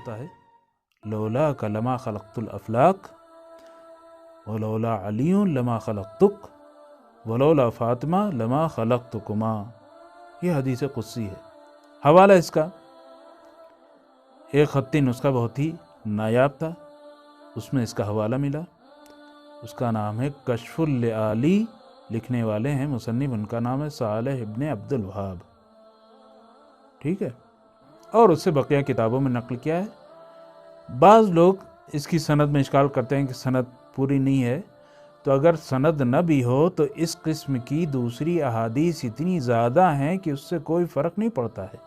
ہوتا ہے لولا کا لما خلقت الافلاق ولولا علی لما خلقتک ولولا فاطمہ لما خلقتکما. یہ حدیث قدسی ہے. حوالہ اس کا ایک خطی نسخہ بہت ہی نایاب تھا، اس میں اس کا حوالہ ملا. اس کا نام ہے کشف اللآلی، لکھنے والے ہیں مصنف، ان کا نام ہے صالح ابن عبد الوہاب. ٹھیک ہے، اور اس سے بقیہ کتابوں میں نقل کیا ہے. بعض لوگ اس کی سند میں اشکال کرتے ہیں کہ سند پوری نہیں ہے، تو اگر سند نہ بھی ہو تو اس قسم کی دوسری احادیث اتنی زیادہ ہیں کہ اس سے کوئی فرق نہیں پڑتا ہے.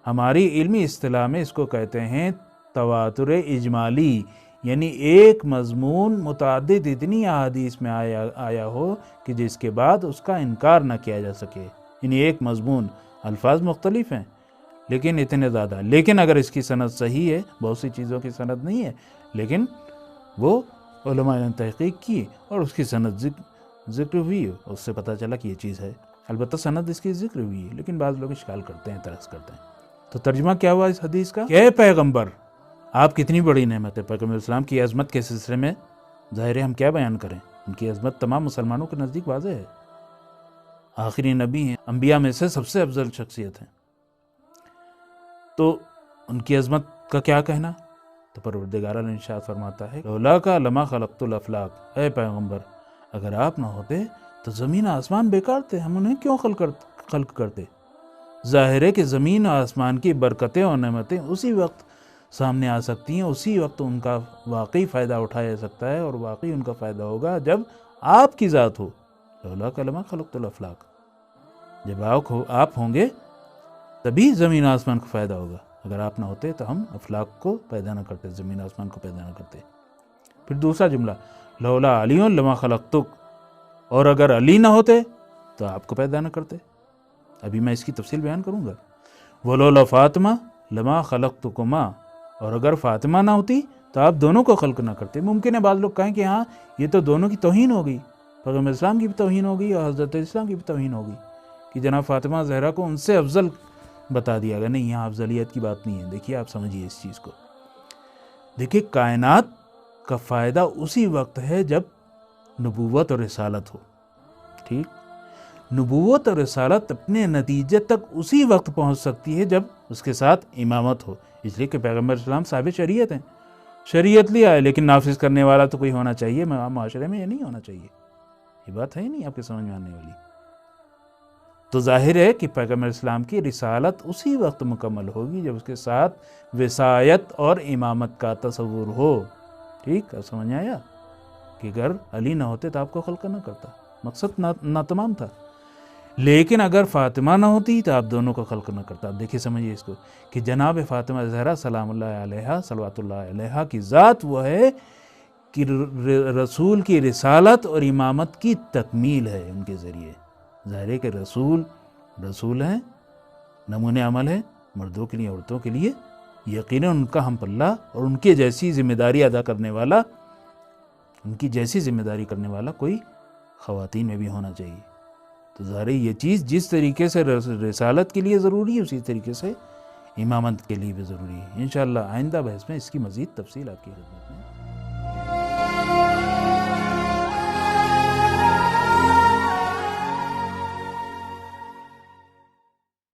ہماری علمی اصطلاح میں اس کو کہتے ہیں تواتر اجمالی، یعنی ایک مضمون متعدد اتنی احادیث میں آیا ہو کہ جس کے بعد اس کا انکار نہ کیا جا سکے. یعنی ایک مضمون، الفاظ مختلف ہیں لیکن اتنے زیادہ، لیکن اگر اس کی سند صحیح ہے، بہت سی چیزوں کی سند نہیں ہے لیکن وہ علماء نے تحقیق کی اور اس کی سند ذکر ہوئی، اس سے پتہ چلا کہ یہ چیز ہے. البتہ سند اس کی ذکر ہوئی ہے لیکن بعض لوگ اشکال کرتے ہیں، ترس کرتے ہیں. تو ترجمہ کیا ہوا اس حدیث کا کہ اے پیغمبر، آپ کتنی بڑی نعمت ہے. پیغمبر اسلام کی عظمت کے سلسلے میں ظاہر ہے ہم کیا بیان کریں، ان کی عظمت تمام مسلمانوں کے نزدیک واضح ہے. آخری نبی ہیں، انبیاء میں سے سب سے افضل شخصیت ہیں، تو ان کی عظمت کا کیا کہنا. تو پروردگار عالم ارشاد فرماتا ہے لولا کا لما خلقت الافلاق، اے پیغمبر اگر آپ نہ ہوتے تو زمین آسمان بیکار تھے، ہم انہیں کیوں خلق کرتے. ظاہر ہے کہ زمین و آسمان کی برکتیں اور نعمتیں اسی وقت سامنے آ سکتی ہیں، اسی وقت ان کا واقعی فائدہ اٹھایا جا سکتا ہے، اور واقعی ان کا فائدہ ہوگا جب آپ کی ذات ہو. لولا کا لما خلقت الافلاق، جب آپ ہوں گے تبھی زمین آسمان کو فائدہ ہوگا. اگر آپ نہ ہوتے تو ہم افلاق کو پیدا نہ کرتے، زمین آسمان کو پیدا نہ کرتے. پھر دوسرا جملہ لولا علی لما خلقتک، اور اگر علی نہ ہوتے تو آپ کو پیدا نہ کرتے. ابھی میں اس کی تفصیل بیان کروں گا. ولولا فاطمہ لما خلقتکما، اور اگر فاطمہ نہ ہوتی تو آپ دونوں کو خلق نہ کرتے. ممکن ہے بعض لوگ کہیں کہ ہاں یہ تو دونوں کی توہین ہو گئی، پیغمبر اسلام کی بھی توہین ہو گئی اور حضرت اسلام کی بھی توہین ہو گئی کہ جناب فاطمہ زہرا کو ان سے افضل بتا دیا گیا. نہیں، یہاں افضلیت کی بات نہیں ہے. دیکھیے آپ سمجھیے اس چیز کو. دیکھیے کائنات کا فائدہ اسی وقت ہے جب نبوت اور رسالت ہو. ٹھیک، نبوت اور رسالت اپنے نتیجے تک اسی وقت پہنچ سکتی ہے جب اس کے ساتھ امامت ہو. اس لیے کہ پیغمبر اسلام صاحب شریعت ہیں، شریعت لے آئے لیکن نافذ کرنے والا تو کوئی ہونا چاہیے. معاشرے میں یہ نہیں ہونا چاہیے. یہ بات ہے ہی نہیں آپ کے سمجھ میں آنے والی. تو ظاہر ہے کہ پیغمبر اسلام کی رسالت اسی وقت مکمل ہوگی جب اس کے ساتھ وصایت اور امامت کا تصور ہو. ٹھیک، اب سمجھ آیا کہ اگر علی نہ ہوتے تو آپ کو خلق نہ کرتا، مقصد ناتمام تھا. لیکن اگر فاطمہ نہ ہوتی تو آپ دونوں کو خلق نہ کرتا. اب دیکھیے سمجھیے اس کو کہ جناب فاطمہ زہرا سلام اللہ علیہا صلوات اللہ علیہا کی ذات وہ ہے کہ رسول کی رسالت اور امامت کی تکمیل ہے ان کے ذریعے. ظاہر ہے کہ رسول ہیں، نمونے عمل ہے مردوں کے لیے عورتوں کے لیے. یقیناً ان کا ہم پلہ اور ان کے جیسی ذمہ داری ادا کرنے والا، ان کی جیسی ذمہ داری کرنے والا کوئی خواتین میں بھی ہونا چاہیے. تو ظاہر یہ چیز جس طریقے سے رسالت کے لیے ضروری ہے اسی طریقے سے امامت کے لیے بھی ضروری ہے. انشاءاللہ آئندہ بحث میں اس کی مزید تفصیل آپ کی خدمت میں